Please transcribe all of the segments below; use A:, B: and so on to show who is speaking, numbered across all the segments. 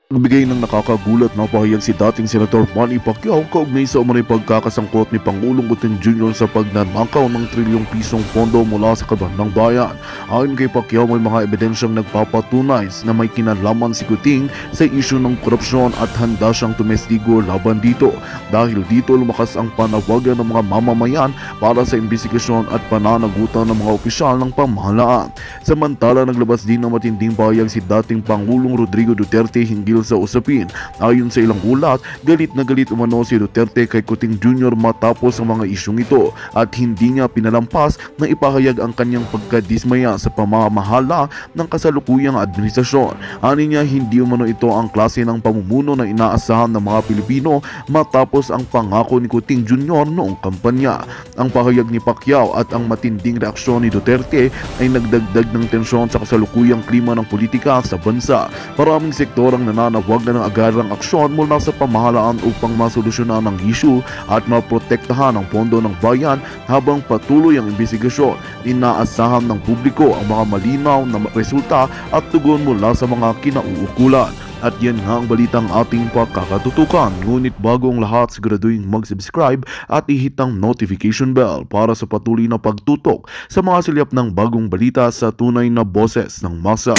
A: Nagbigay ng nakakagulat na pahayag si dating Senator Manny Pacquiao kaugnay sa umunay pagkakasangkot ni Pangulong Kuting Jr. sa pagnanakaw ng trilyong pisong pondo mula sa kaban ng bayan. Ayon kay Pacquiao, may mga ebidensyang nagpapatunay na may kinalaman si Kuting sa isyu ng korupsyon at handa siyang tumestigo laban dito. Dahil dito lumakas ang panawagan ng mga mamamayan para sa investigasyon at pananagutan ng mga opisyal ng pamahalaan. Samantala, naglabas din ng matinding pahayag si dating Pangulong Rodrigo Duterte hinggil sa usapin. Ayon sa ilang ulat, galit na galit umano si Duterte kay Kuting Jr. matapos ang mga isyong ito at hindi niya pinalampas na ipahayag ang kanyang pagkadismaya sa pamamahala ng kasalukuyang administrasyon. Ani niya, hindi umano ito ang klase ng pamumuno na inaasahan ng mga Pilipino matapos ang pangako ni Kuting Jr. noong kampanya. Ang pahayag ni Pacquiao at ang matinding reaksyon ni Duterte ay nagdagdag ng tensyon sa kasalukuyang klima ng politika sa bansa. Maraming sektor ang nananawag na ng agarang aksyon mula sa pamahalaan upang masolusyonan ang issue at maprotektahan ang pondo ng bayan habang patuloy ang investigasyon. Inaasahan ng publiko ang mga malinaw na resulta at tugon mula sa mga kinauukulan. At yan nga ang balitang ating pagkakatutukan. Ngunit bago ang lahat, siguraduhin mag-subscribe at ihit ang notification bell para sa patuloy na pagtutok sa mga silip ng bagong balita sa tunay na boses ng masa.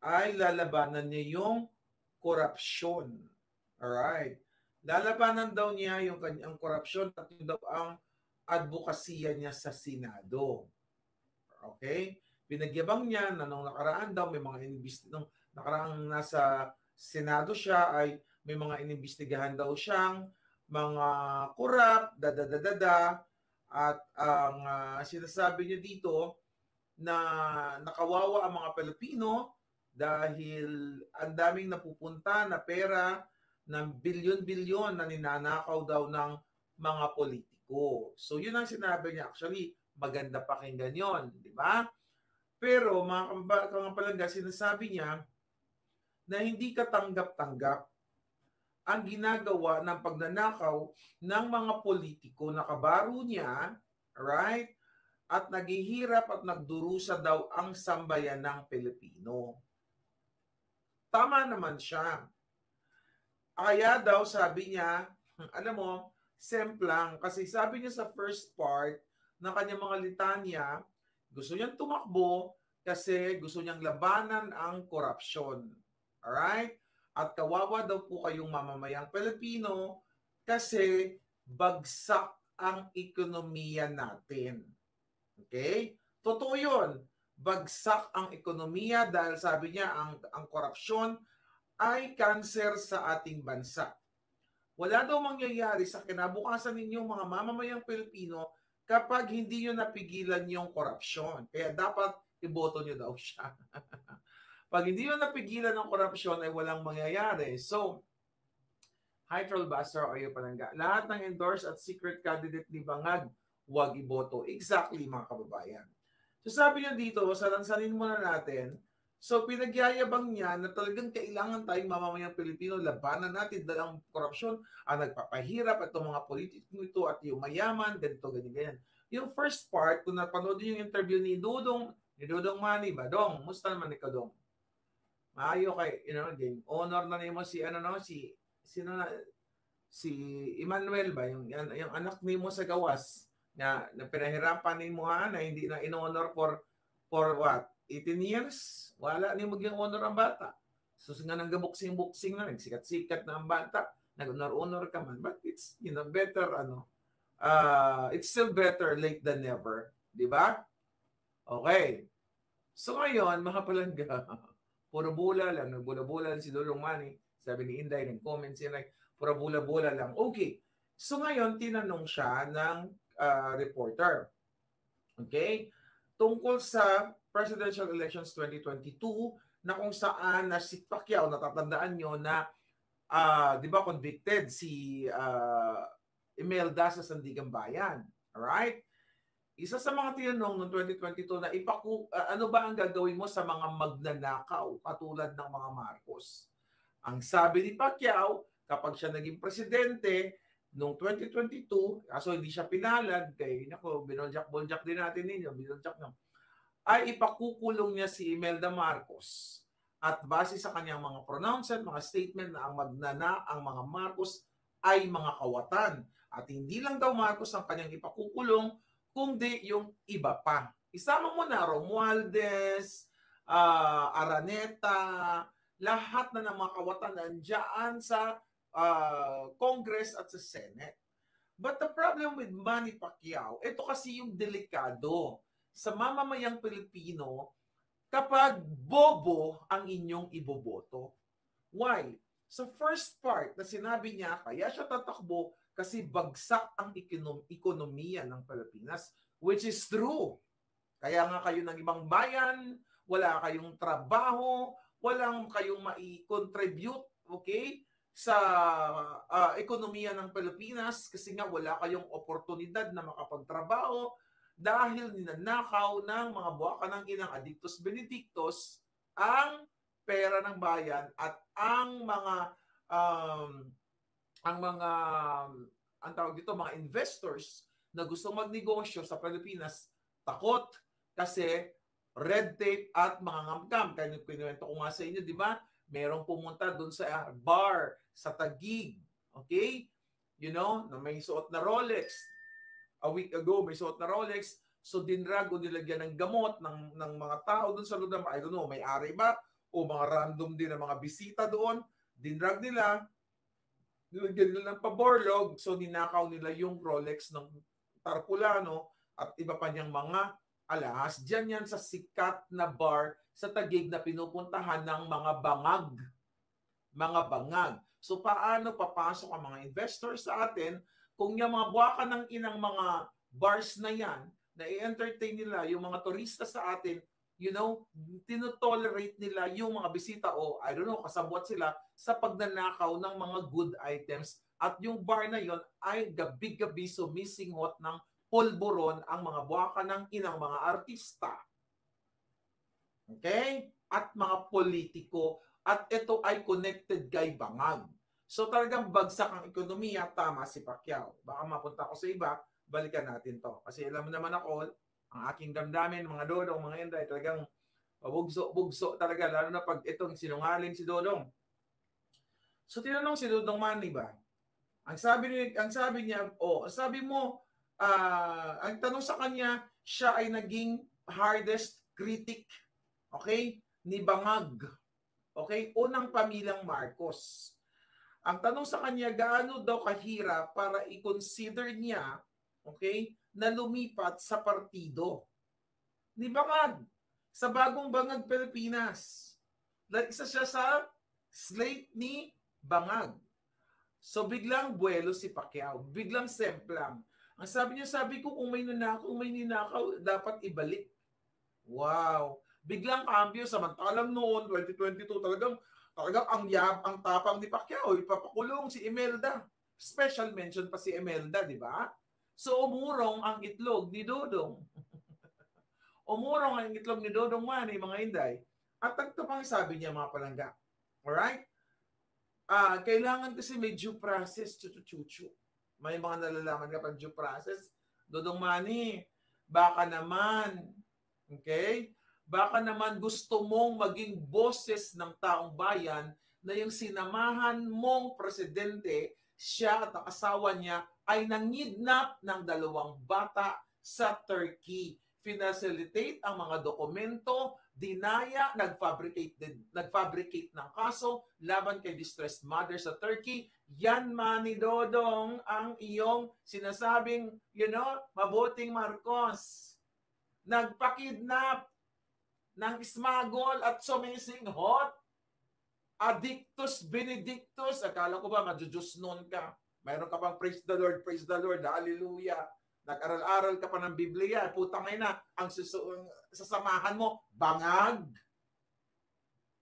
B: Ay lalabanan niya yung korupsyon. Alright. Lalabanan daw niya yung kanyang korupsyon at yun daw ang advokasya niya sa Senado. Okay? Pinagyabang niya na nung nakaraan daw may mga nung nakaraang nasa Senado siya ay may mga inimbestigahan daw siyang mga korap, dadadadada, at ang sinasabi niya dito na nakawawa ang mga Pilipino dahil ang daming napupunta na pera ng bilyon-bilyon na ninanakaw daw ng mga politiko. So yun ang sinabi niya. Actually, maganda pakinggan yon, di ba? Pero mga kapalangga, sinasabi niya na hindi katanggap-tanggap ang ginagawa ng pagnanakaw ng mga politiko na kabaro niya, right? At naghihirap at nagdurusa daw ang sambayan ng Pilipino. Tama naman siya. Kaya daw sabi niya, alam mo, semplang, kasi sabi niya sa first part ng kanyang mga litanya, gusto niyang tumakbo kasi gusto niyang labanan ang korupsyon. Alright? At kawawa daw po kayong mamamayang Pilipino kasi bagsak ang ekonomiya natin. Okay? Totoo yun. Bagsak ang ekonomiya dahil sabi niya ang korupsyon ay kanser sa ating bansa. Wala daw mangyayari sa kinabukasan ninyong mga mamamayang Pilipino kapag hindi nyo napigilan yung korupsyon. Kaya dapat iboto nyo daw siya. Pag hindi nyo napigilan ng korupsyon ay walang mangyayari. So, hi Trollbuster, Oyo Palangga. Lahat ng endorsed at secret candidate ni Bangag, huwag iboto. Exactly mga kababayan. So sabi niya dito, salansanin muna natin. So pinagyayabang niya na talagang kailangan tayong mamamayang Pilipino labanan natin dahil ang korupsyon ang nagpapahirap at itong mga politiko ito at yung mayaman, ganito, ganyan. Yung first part, kung napanood yung interview ni Dudong Manny ba? Dong, musta naman ikaw, Dong? Maayo kay, game. Honor na nimo si, sino na, si Emmanuel ba? Yung anak ni mo sa gawas na pinahirapan ni mo na hindi na in-honor for what? 18 years? Wala ni maging honor ang bata. So nga nang gabuksing-buksing na, nagsikat-sikat na ang bata, nag-honor-honor ka man. But it's, better, it's still better late than never. Di ba? Okay. So ngayon, mga palangga, puro bula lang, nagbula-bula si Dudong Manny, sabi ni Inday, nag-comment siya, puro bula-bula lang. Okay. So ngayon, tinanong siya ng reporter. Okay? Tungkol sa presidential elections 2022 na kung saan na si Pacquiao, natatandaan nyo na di ba convicted si Imelda sa Sandigan Bayan. Alright? Isa sa mga tinanong noong 2022 na ano ba ang gagawin mo sa mga magnanakaw katulad ng mga Marcos? Ang sabi ni Pacquiao, kapag siya naging presidente noong 2022, kaso hindi siya pinalad, kay nako, binoljack-boljak din natin ninyo, binoljack na, ay ipakukulong niya si Imelda Marcos. At base sa kanyang mga pronouncement, mga statement na ang mga Marcos ay mga kawatan. At hindi lang daw Marcos ang kanyang ipakukulong, kundi yung iba pa. Isama mo na Romualdez, Araneta, lahat na ng mga kawatan nandiyan sa Congress at sa Senate. But the problem with Manny Pacquiao, ito kasi yung delikado sa mamamayang Pilipino kapag bobo ang inyong iboboto. Why? Sa first part na sinabi niya, kaya siya tatakbo kasi bagsak ang ekonomiya ng Pilipinas, which is true. Kaya nga kayo ng ibang bayan, wala kayong trabaho, walang kayong mai-contribute, okay, sa ekonomiya ng Pilipinas kasi nga wala kayong oportunidad na makapagtrabaho dahil ninanakaw ng mga buwakan ng inang Adictus Benedictus ang pera ng bayan at ang tawag dito, mga investors na gustong magnegosyo sa Pilipinas takot kasi red tape at mga ngamkam. Kaya kinuwento ko nga sa inyo, di ba? Merong pumunta doon sa bar sa Taguig, okay? You know, na may suot na Rolex. A week ago, may suot na Rolex. So, dinrag o nilagyan ng gamot ng mga tao doon sa lugar. I don't know, may-ari ba? O mga random din na mga bisita doon. Dinrag nila. Nilagyan nila ng paborlog. So, ninakaw nila yung Rolex ng Tarpulano at iba pa niyang mga alahas. Diyan yan sa sikat na bar sa Taguig na pinupuntahan ng mga bangag. Mga bangag. So, paano papasok ang mga investors sa atin kung yung mga buwakan ng inang mga bars na yan, na i-entertain nila yung mga turista sa atin, you know, tinotolerate nila yung mga bisita o, I don't know, kasabwat sila sa pagnanakaw ng mga good items. At yung bar na yon ay gabi-gabi sumisinghot ng pulburon ang mga buwakan ng inang mga artista. Okay? At mga politiko. At ito ay connected kay bangag. So talagang bagsak ang ekonomiya, tama si Pacquiao. Baka mapunta ko sa iba, balikan natin to. Kasi alam mo naman ako, ang aking damdamin, mga dodong, mga inday, talagang bugso talaga, lalo na pag itong sinungaling si Dodong. So tinanong si Dodong Manny ba? Ang sabi niya, sabi mo, ang tanong sa kanya, siya ay naging hardest critic, okay, ni bangag. Okay, unang pamilyang Marcos. Ang tanong sa kanya, gaano daw kahirap para i-consider niya, okay, na lumipat sa partido ni Bangag, sa bagong Bangag Pilipinas. Isa siya sa slate ni Bangag. So biglang buwelo si Pacquiao, biglang semplang. Ang sabi niya, sabi ko kung may ninakaw, dapat ibalik. Wow! Biglang cambio, samantalang noon, 2022, talagang ang tapang ni Pacquiao, ipapakulong si Imelda. Special mention pa si Imelda, di ba? So umurong ang itlog ni Dodong. Umurong ang itlog ni Dodong Manny, mga inday. At ito pang sabi niya, mga palangga. Alright? Kailangan kasi may due process, chuchu. May mga nalalaman ka pang due process. Dodong Manny, baka naman, okay? Baka naman gusto mong maging boses ng taong bayan na yung sinamahan mong presidente, siya at ang asawa niya ay nangidnap ng 2 bata sa Turkey. Finacilitate ang mga dokumento, dinaya, nagfabricate ng kaso laban kay distressed mother sa Turkey. Yan, Manny Dodong, ang iyong sinasabing, mabuting Marcos. Nagpakidnap ng smuggle at sumisinghot. Adictus Benedictus. Akala ko ba majujus noon ka? Mayroon ka pang praise the Lord, hallelujah. Nag-aral-aral ka pa ng Biblia. Putang ina, ang sasamahan mo, bangag.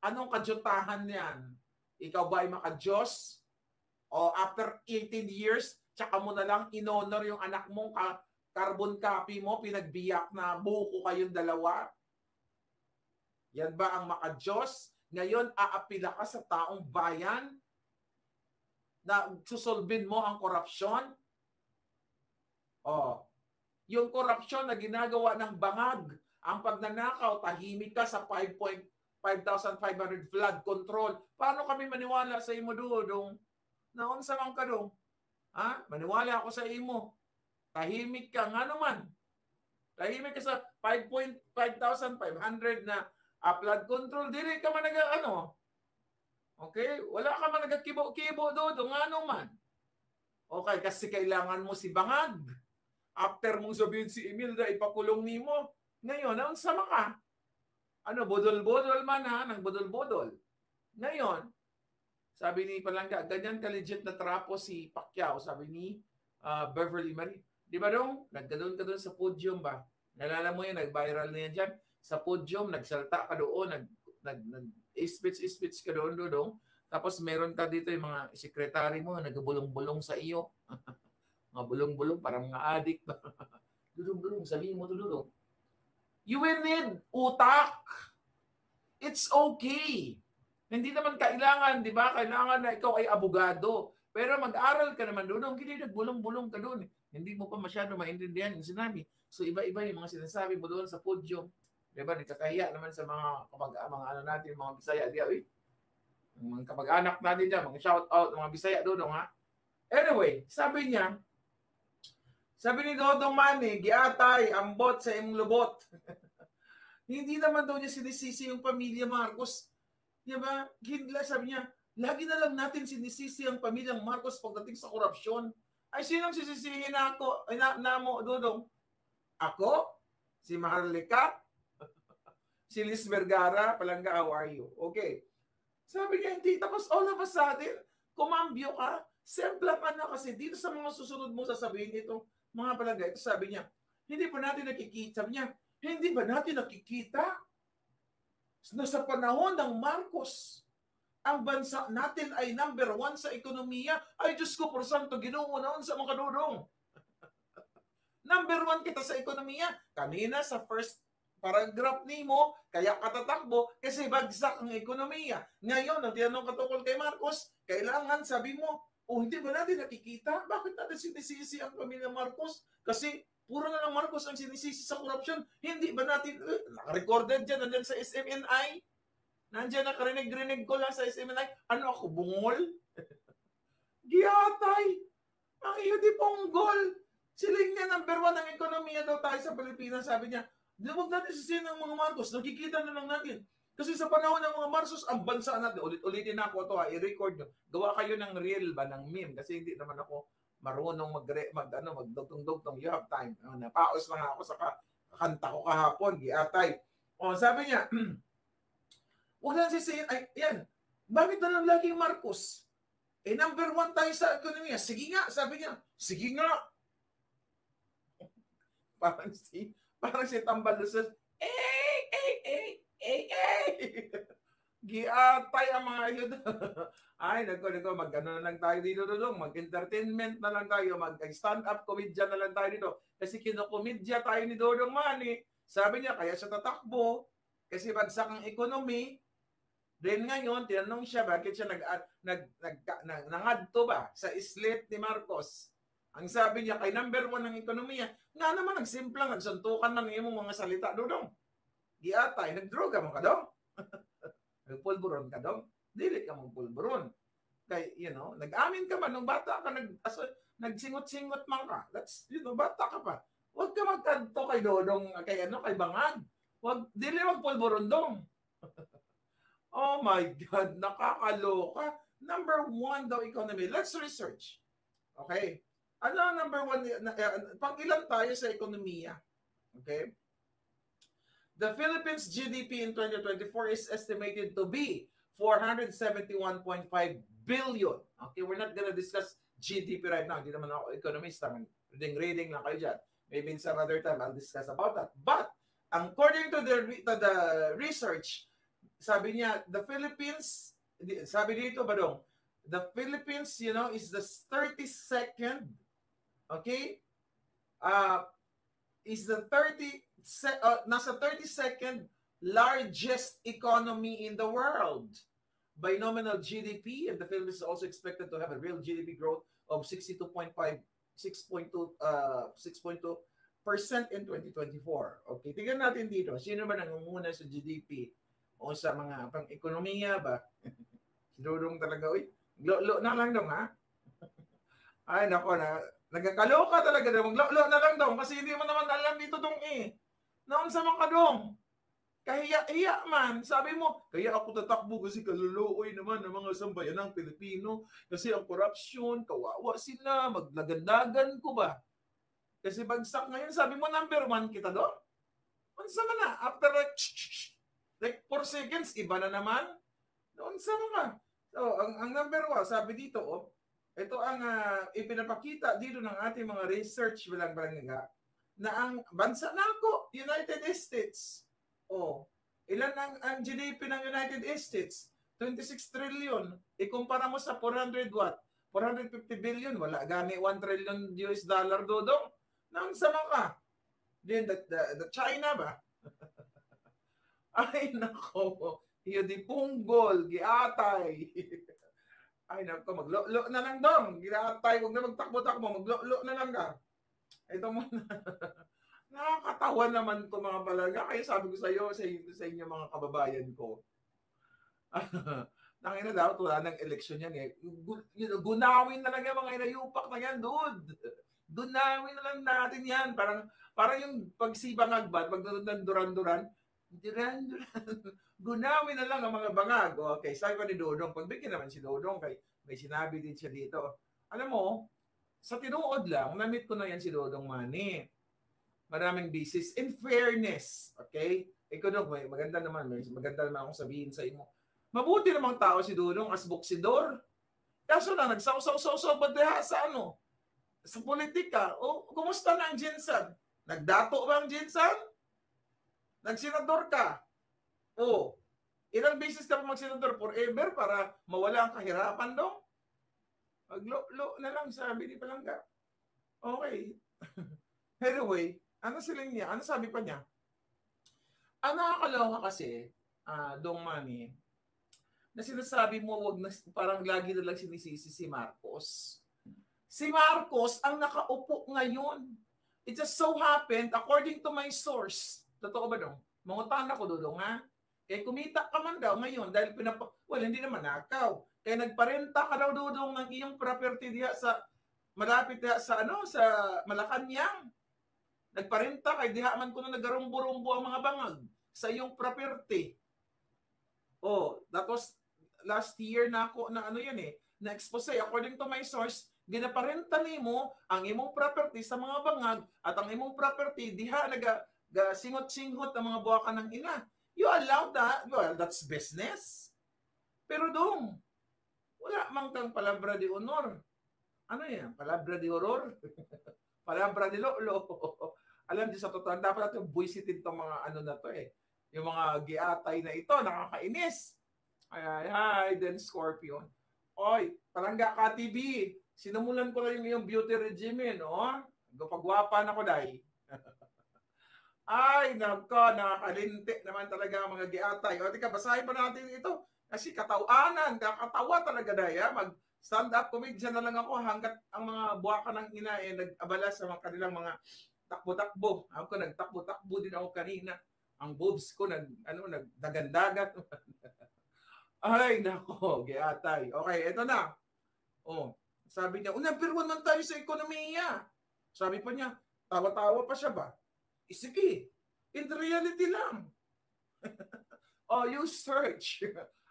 B: Anong kadyutahan yan? Ikaw ba ay makadiyos? O after 18 years, tsaka mo na lang in-honor yung anak mong carbon copy mo, pinagbiyak na buko kayong dalawa? Yan ba ang makadiyos? Ngayon, aapila ka sa taong bayan na susolbin mo ang korupsyon? Oh, yung korupsyon na ginagawa ng bangag, ang pagnanakaw, tahimik ka sa 5,500 flood control. Paano kami maniwala sa imo doon? Naunsa man ka doon? Ha? Maniwala ako sa imo. Tahimik ka nga naman. Tahimik ka sa 5,500 na flood control. Dili ka man Okay? Wala ka man nagkibo-kibo doon. Nga naman. Okay, kasi kailangan mo si bangag. After mong sabihin si Imelda, ipakulong nimo. Ngayon, naunsa ka? Bodol-bodol man ha, nang bodol-bodol. Ngayon, sabi ni Palangga, ganyan ka-legit na trapo si Pacquiao, sabi ni Beverly Marie. Di ba dong? Nagkadon ka doon sa podium ba? Nalala mo yan, nag-viral na yan dyan. Sa podium, nagsalta ka doon, nag-speech ka doon. Tapos meron ka dito yung mga sekretary mo, nagbulong-bulong sa iyo. Mga bulong-bulong, parang mga adik. Dudong-dudong, sabihin mo dudong. You will need utak. It's okay. Hindi naman kailangan, di ba? Kailangan na ikaw ay abogado. Pero mag-aral ka naman doon. Hindi nagbulong-bulong ka doon. Hindi mo pa masyado maintindihan yung sinabi. So iba-iba yung mga sinasabi mo doon sa podium. Di ba? Nagkakahiya naman sa mga natin, mga Bisaya. Mga kamag-anak natin dyan, mga shout-out, mga Bisaya doon, ha? Anyway, sabi ni Dodong Manny, giatay, ambot sa imong lubot. Hindi naman daw niya sinisisi yung pamilya Marcos. Diba? Sabi niya, lagi na lang natin sinisisi ang pamilyang Marcos pagdating sa korupsyon. Ay, sinong sisisihin ako? Namo, Dodong? Ako? Si Maharlika? Si Liz Vergara? Palangga, how are you? Okay. Sabi niya, hindi. Tapos all of a sudden, kumambyo ka. Sempla ka na kasi dito sa mga susunod mo sasabihin itong mga palangga. Ito sabi niya, hindi pa natin nakikita. Sabi niya, hindi ba natin nakikita na sa panahon ng Marcos, ang bansa natin ay number 1 sa ekonomiya? Ay, Diyos ko, por santo, Ginoo noon sa mga kadudong. Number 1 kita sa ekonomiya. Kanina sa first paragraph nimo, kaya katatakbo kasi bagsak ang ekonomiya. Ngayon, ang tinanong katukol kay Marcos, kailangan sabi mo, hindi ba natin nakikita? Bakit natin sinisisi ang pamilya Marcos? Kasi puro na lang Marcos ang sinisisi sa korupsyon. Hindi ba natin, naka-recorded dyan, nandyan sa SMNI? Nandiyan nakarinig-rinig ko lang sa SMNI. Ano ako, bungol? Giyatay! Ang iyo di ponggol! Siling niya, number 1 ang ekonomiya daw tayo sa Pilipinas. Sabi niya, huwag natin sisihin ng mga Marcos. Nakikita na lang natin. Kasi sa panahon ng mga Marcos, ang bansa natin, ulit-ulitin na ako ito, i-record nyo. Gawa kayo ng reel ba, ng meme. Kasi hindi naman ako marunong magdugtong-dugtong. You have time. Napaos lang ako sa kanta ko kahapon. Giatay. Sabi niya, huwag na sisihin, yan, bakit na lang laging Marcos? Number 1 tayo sa ekonomiya. Sige nga, sabi niya. Sige nga. Parang si Tambal Luzon, giatay ang mga yun. Ay, nagko, mag-ano na lang tayo dito, mag-entertainment na lang tayo, mag-stand-up comedian na lang tayo dito. Kasi kinokomedya tayo ni Dodong Manny. Sabi niya, kaya siya tatakbo, kasi bagsak ang economy. Then ngayon, tinanong siya, bakit siya nangadto ba sa islit ni Marcos? Ang sabi niya, kay number 1 ng ekonomiya, nga naman, nagsimplang, nagsuntukan ng imong mga salita, Dodong. Giatay, nagdroga mo ka, Dong? Nagpulburon ka, Dong? Dili ka mong pulburon. Kay, nag-amin ka man, nung bata ka, nagsingot-singot man ka. That's, bata ka pa. Huwag ka magkanto kay Dodong, kay Bangag. Dili magpulburon, Dong. Oh my God, nakakaloka. Number 1 daw economy. Let's research. Okay? Ano ang number 1? Pang-ilan tayo sa ekonomiya? Okay? The Philippines GDP in 2024 is estimated to be 471.5 billion. Okay, we're not gonna discuss GDP right now. Hindi naman ako economist. Reading lang kayo dyan. Maybe in some other time, I'll discuss about that. But, according to the research, sabi niya, the Philippines, sabi dito ba dong, the Philippines, is the 32nd, okay? Is the nasa 32nd largest economy in the world. by nominal GDP, and the Philippines is also expected to have a real GDP growth of 62.5, 6.2% in 2024. Okay, tingnan natin dito. Sino ba nangunguna sa GDP o sa mga pang-ekonomiya ba? Si Dudong talaga, uy, lo na lang dong, ha? Ay, nako na. Nagkakaloka talaga daw. Lo na lang daw kasi hindi mo naman alam dito dong eh. Naon sa mga kadong. Kahiya-hiya man. Sabi mo, kaya ako tatakbo kasi kaluluoy naman ng mga sambayanang Pilipino. Kasi ang korupsyon, kawawa sila, maglagandagan ko ba? Kasi bagsak ngayon, sabi mo number 1 kita doon. Unsa man na? After like 4 seconds, iba na naman. Unsa man ka? So, ang number 1, sabi dito, ito ang ipinapakita dito ng ating mga research balang-balangga na ang bansa nako, United States. Ilan ang GDP ng United States? 26 trillion. Ikumpara mo sa 400 what? 450 billion. Wala gani 1 trillion US dollar dodong. Nang sama ka. Then the China ba? Ay nako. Iyo di punggol, giatay. Ay nako, maglo na lang dong. Giatay, huwag na magtakbo-takbo, maglo na lang ka. Ito muna. Nakakatawa naman to mga balaga. Kaya sabi ko sa inyo mga kababayan ko. Nangina daw, wala ng eleksyon yan eh. Gunawin na lang yan, mga inayupak na yan, dude. Gunawin na lang natin yan. Parang yung pagsibang agbat, pag duran-duran, gunawin na lang ang mga bangag. Okay, sabi pa ni Dodong, pagbigyan naman si Dodong, kay may sinabi din siya dito. Alam mo, sa tinuod lang, na-meet ko na yan si Dodong Manny. Maraming business. In fairness, okay? Ikaw daw, maganda naman akong sabihin sa inyo. Mabuti namang tao si Dodong as buksidor. Kaso lang, nagsaw-saw-saw ba diha sa sa politika? Kumusta na ang Jinsan? Nagdato ba ang Jinsan? Nagsenador ka? Ilang beses ka pa magsenador? Forever para mawala ang kahirapan daw? Maglo na lang, sabi ni Palangga. Okay. Anyway, ano sabi pa niya? Ang nakakaloka kasi, Dong Manny, na sinasabi mo wag na, parang lagi na lang sinisisi si Marcos. Si Marcos ang nakaupo ngayon. It just so happened, according to my source, totoo ba dong? Mangutan ako Dodong, ha? Kaya kumita ka man daw ngayon dahil hindi naman nakaw. Kaya nagparenta ka daw Dodong ng iyong property diha sa malapit diha sa sa Malacanang. Nagparenta kay diha man kuno nagarumbo-rumbo ang mga bangag sa iyong property. That was last year na ako na na expose according to my source, ginaparenta nimo ang imong property sa mga bangag at ang imong property diha singot-singot ang mga buwakan ng ina. You allow that? Well, that's business. Pero Dong, wala mang kang palabra de honor. Ano yan? Palabra de horror? Palabra de lolo. Alam niyo sa totoo, dapat natin buisitin itong mga na to eh. Yung mga giatay na ito, nakakainis. Ay, then Scorpion. Oy, Palangga ka TV. Sinumulan ko lang yung beauty regimen, Pagwapan ako, day. Ay, nakakalinti naman talaga ang mga giatay. Tika, basahin pa natin ito. Kasi katawanan, kakatawa talaga, day. Mag-stand-up comedian na lang ako hanggat ang mga buwaka ng ina nag-abala sa mga kanilang mga takbo-takbo. Ako nagtakbo-takbo din ako kanina. Ang boobs ko nagdagandagan. Ay, nako, giatay. Okay, eto na. Sabi niya, number 1 man tayo sa ekonomiya. Sabi pa niya, tawa-tawa pa siya ba? Sige, in reality lang. You search.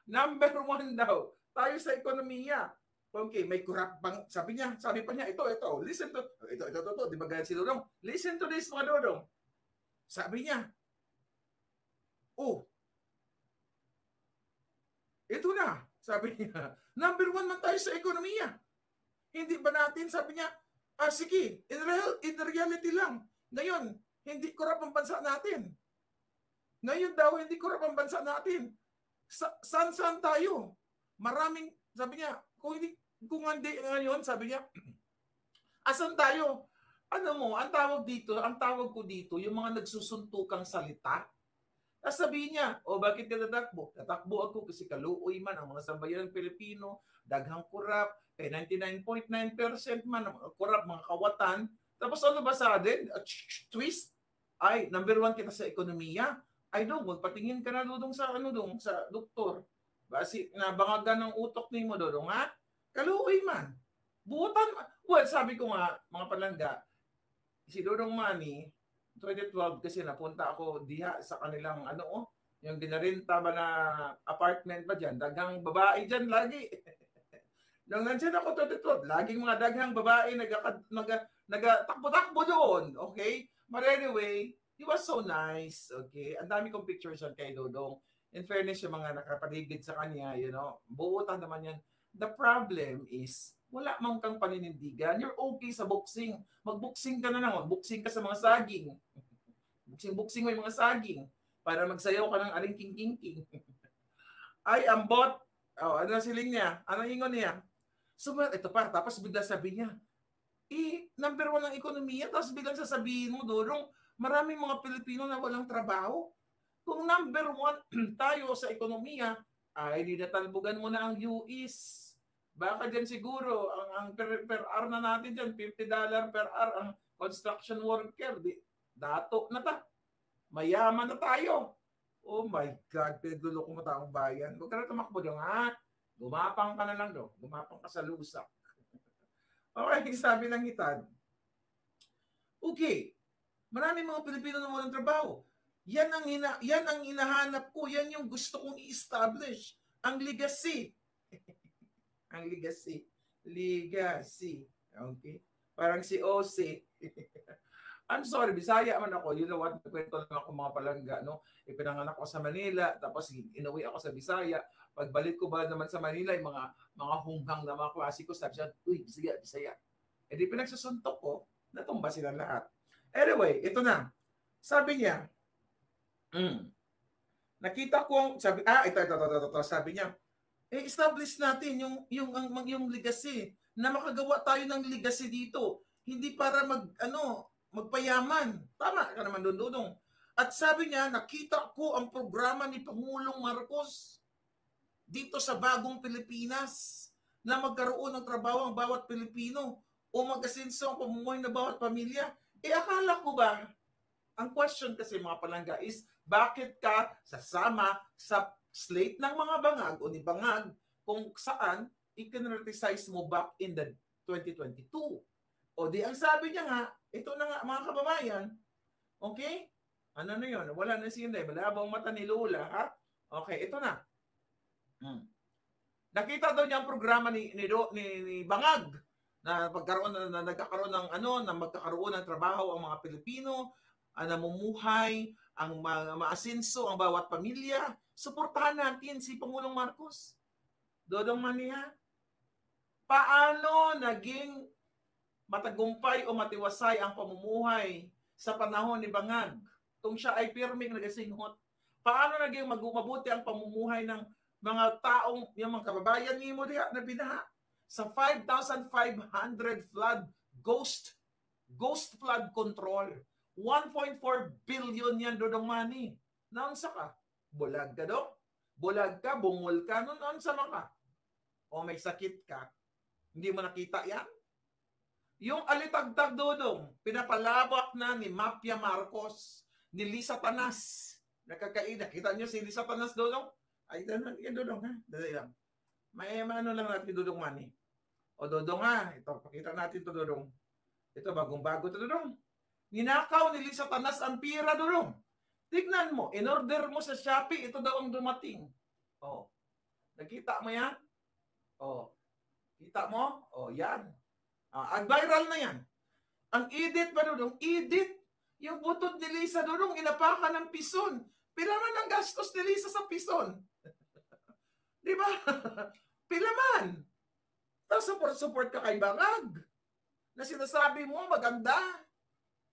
B: Number 1 daw, tayo sa ekonomiya. Okay, may corrupt bang, sabi pa niya, ito, listen to, ito, di ba gaya si Dodong? Listen to this, mga Dodong. Sabi niya, ito na, sabi niya, number 1 man tayo sa ekonomiya. Hindi ba natin, sabi niya, sige, in reality lang. Ngayon, hindi corrupt ang bansa natin. Ngayon daw, hindi corrupt ang bansa natin. Saan tayo? Maraming, sabi niya, kung hindi ngayon, sabi niya, asan tayo? Ang tawag ko dito, yung mga nagsusuntukang salita. Tapos sabihin niya, o bakit ka tatakbo? Tatakbo ako kasi kaluoy man ang mga sambayan ng Pilipino, daghang kurap, 99.9% man ang mga kurap, mga kawatan. Tapos ano ba sa atin? Twist? Ay, number 1 kita sa ekonomiya. Ay, no, magpatingin ka na dudong sa sa doktor. Basi nabangagan ng utok ni mo dudong, ha? Kaluoy man. Buutan, well, sabi ko nga, mga palangga, si Dodong Manny, 2012 kasi napunta ako diha sa kanilang yung ginarenta ba na apartment ba dyan, daghang babae dyan lagi. Nung nandiyan ako 2012, laging mga daghang babae nagatakbo-takbo doon, okay? But anyway, he was so nice, okay? Ang dami kong pictures on kay Dodong. In fairness, yung mga nakapaligid sa kanya, buutan naman yan. The problem is, wala man kang paninindigan. You're okay sa boxing. Mag-boxing ka na lang. Mag-boxing ka sa mga saging. Boxing mo yung mga saging para magsayaw ka ng aling king-king-king. Ay, ambot. Oh, ano siling niya? Ano ingon niya? So, ito pa. Tapos bigla sabi niya, number 1 ang ekonomiya. Tapos biglang sasabihin mo, Dorong, maraming mga Pilipino na walang trabaho. Kung number 1 tayo sa ekonomiya, ay dinatalbugan mo na ang US. Baka dyan siguro, ang per hour na natin dyan, $50 per hour ang construction worker. Dato na ta. Mayaman na tayo. Oh my God, pinagdulo ko mo taong bayan. Huwag ka na tumakbo doon, ha? Gumapang ka na lang doon. Gumapang ka sa lusak. Okay, sabi ng hitad. Okay, maraming mga Pilipino na walang trabaho. Yan ang hinahanap ko. Yan yung gusto kong i-establish. Ang legacy. Ang legacy. Legacy. Okay? Parang si OC. I'm sorry, Bisaya man ako. You know what? Kwento lang ako mga palangga. No? Ipinanganak ako sa Manila, tapos inuwi ako sa Bisaya. Pagbalik ko ba naman sa Manila, yung mga hunghang na mga klase ko, sabi siya, uy, Bisaya. E di pinagsusuntok ko, natumba sila lahat. Anyway, ito na. Sabi niya, nakita ko, ito, sabi niya, establish natin yung legacy, na makagawa tayo ng legacy dito. Hindi para magpayaman. Tama ka naman doon, Dudong. At sabi niya, nakita ko ang programa ni Pangulong Marcos dito sa bagong Pilipinas na magkaroon ng trabaho ang bawat Pilipino o mag-asenso ang pamumuhay ng bawat pamilya. Akala ko ba, ang question kasi mga palangga is, bakit ka sasama sa slate ng mga bangag o ni bangag kung saan i-criticize mo back in the 2022? O di ang sabi niya nga, ito na nga mga kababayan, okay? Ano na yun? Wala na si Inday, malabang mata ni Lola, ha? Okay, ito na. Nakita daw niya ang programa ni Bangag na nagkakaroon ng trabaho ang mga Pilipino, namumuhay, ang maasenso ang bawat pamilya. Suportahan natin si Pangulong Marcos. Dodong Mania, paano naging matagumpay o matiwasay ang pamumuhay sa panahon ni Bangag kung siya ay pirming nagasinghot? Paano naging mabuti ang pamumuhay ng mga taong, yung mga kababayan ni mo diha na binaha sa 5,500 flood ghost flood control? 1.4 billion yan, Dodong Manny. Naunsa ka? Bulag ka do? Bulag ka, bungol ka, naunsa ka? O may sakit ka? Hindi mo nakita yan? Yung alitagtag, Dodong, pinapalabak na ni Mapia Marcos, ni Lisa Tanas. Nakakaida. Kita nyo si Lisa Tanas, Dodong? Ay, yan, Dodong, ha? Dali lang. May ano lang natin, Dodong Manny. O, Dodong, ha? Ito, pakita natin to, Dodong. Ito, bagong-bago to, Dodong. Ninakaw ni Lisa Tanas ang pira, Dodong. Tignan mo, in-order mo sa Shopee, ito daw ang dumating. Oh. Nakita mo yan? Oh. Kita mo? Oh, yan. Viral na yan. Ang edit ba, Dodong? Edit. Yung butod ni Lisa, Dodong, inapakan ng pison. Pilaman ang gastos ni Lisa sa pison. Di ba? Pilaman. Tapos support ka kay Bangag. Na sinasabi mo, maganda.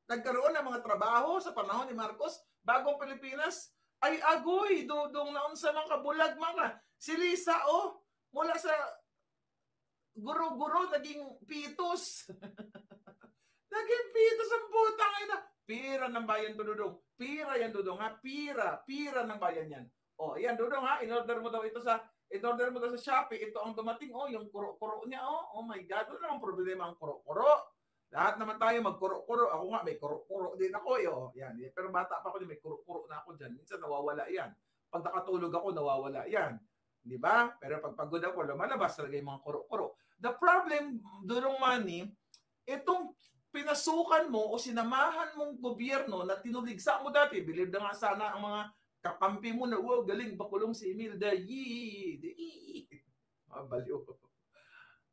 B: Nagkaroon ng mga trabaho sa panahon ni Marcos, bagong Pilipinas, ay agoy, Dodong, naon sa mga kabulag mga. Si Lisa, mula sa guro-guro, naging pitos. Naging pitos ang putang ina. Pira ng bayan to, Dudong. Pira yan, Dudong, ha? Pira ng bayan yan. O, yan, Dudong, ha? In-order mo daw sa Shopee. Ito ang dumating, yung kuro-kuro niya, Oh my God, wala namang problema ang kuro-kuro. Lahat naman tayo magkuro-kuro. Ako nga, may kuro-kuro din ako, Yan. Pero bata pa ako, may kuro-kuro na ako dyan. Minsan nawawala yan. Pag nakatulog ako, nawawala yan. Di ba? Pero pag pagod ako, lumalabas talaga yung mga kuro-kuro. The problem, Dudong Manny, itong pinasukan mo o sinamahan mong gobyerno na tinuligsa mo dati, believe na nga sana ang mga kakampi mo na, wow, galing, bakulong si Imelda, baliw.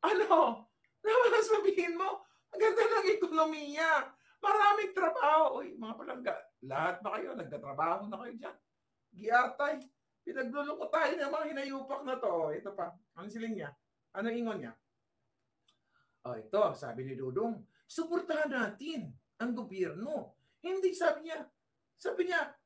B: Ano? Naman sabihin mo, ang ganda ng ekonomiya, maraming trabaho. Uy, mga palangga, lahat ba kayo, nagtatrabaho na kayo dyan? Giatay, pinagluloko tayo ng mga hinayupak na to. Ito pa, ano siling niya? Ano ingon niya? Ito, sabi ni Dudong, suportahan natin ang gobyerno. Hindi, sabi niya,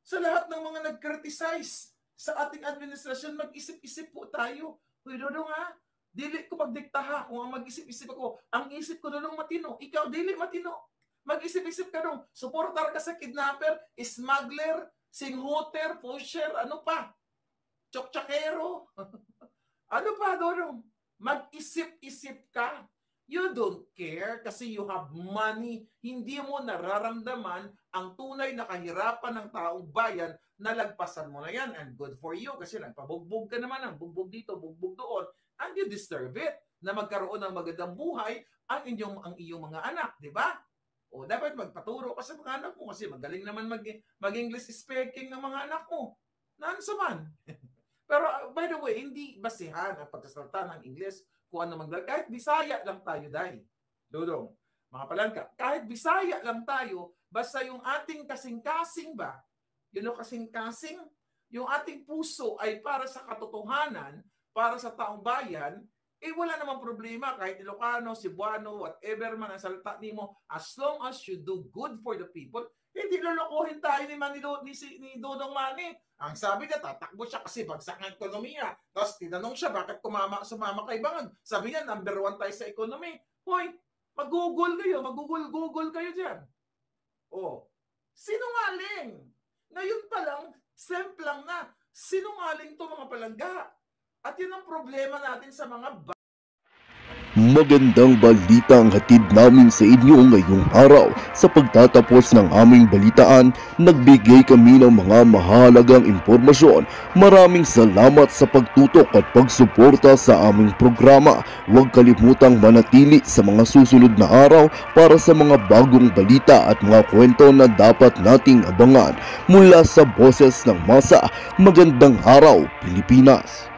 B: sa lahat ng mga nag-criticize sa ating administrasyon, mag-isip-isip po tayo. Uy, Dudong, ha? Dili ko pagdiktaha kung ang mag-isip-isip ako. Ang isip ko, Dudong, matino. Ikaw, dili matino. Mag-isip-isip ka dong. Suportar ka sa kidnapper, smuggler, singhuter, pusher, ano pa? Tsoktsakero. Ano pa, Dudong? Mag-isip-isip ka. You don't care kasi you have money. Hindi mo nararamdaman ang tunay na kahirapan ng taong bayan na lagpasan mo na yan. And good for you kasi nagpabugbog ka naman ng bugbog dito, bugbog doon. And you deserve it na magkaroon ng magandang buhay ang iyong mga anak, di ba? O dapat magpaturo ka sa mga anak mo kasi magaling naman mag-English speaking ng mga anak mo. Nansaman. Pero by the way, hindi basihan ang pagkasalita ng English kung ano kahit Bisaya lang tayo, dahil Dudong, mga palangka, kahit Bisaya lang tayo, basta yung ating kasing-kasing ba, kasing-kasing, yung ating puso ay para sa katotohanan, para sa taong bayan, wala namang problema kahit Ilocano, Cebuano, whatever man ang salita nimo, as long as you do good for the people, hindi lulukuhin tayo ni Dudong Manny. Ang sabi niya, tatakbo siya kasi bagsak ng ekonomiya. Tapos tinanong siya, bakit sumama kay Bangag? Sabi niya, number 1 tayo sa economy. Hoy, mag-google kayo dyan. Sinungaling. Ngayon pa lang, semplang na. Sinungaling to, mga palangga. At yun ang problema natin sa mga
A: Magandang balita ang hatid namin sa inyo ngayong araw. Sa pagtatapos ng aming balitaan, nagbigay kami ng mga mahalagang impormasyon. Maraming salamat sa pagtutok at pagsuporta sa aming programa. Huwag kalimutang manatili sa mga susunod na araw para sa mga bagong balita at mga kwento na dapat nating abangan. Mula sa Boses ng Masa, magandang araw, Pilipinas!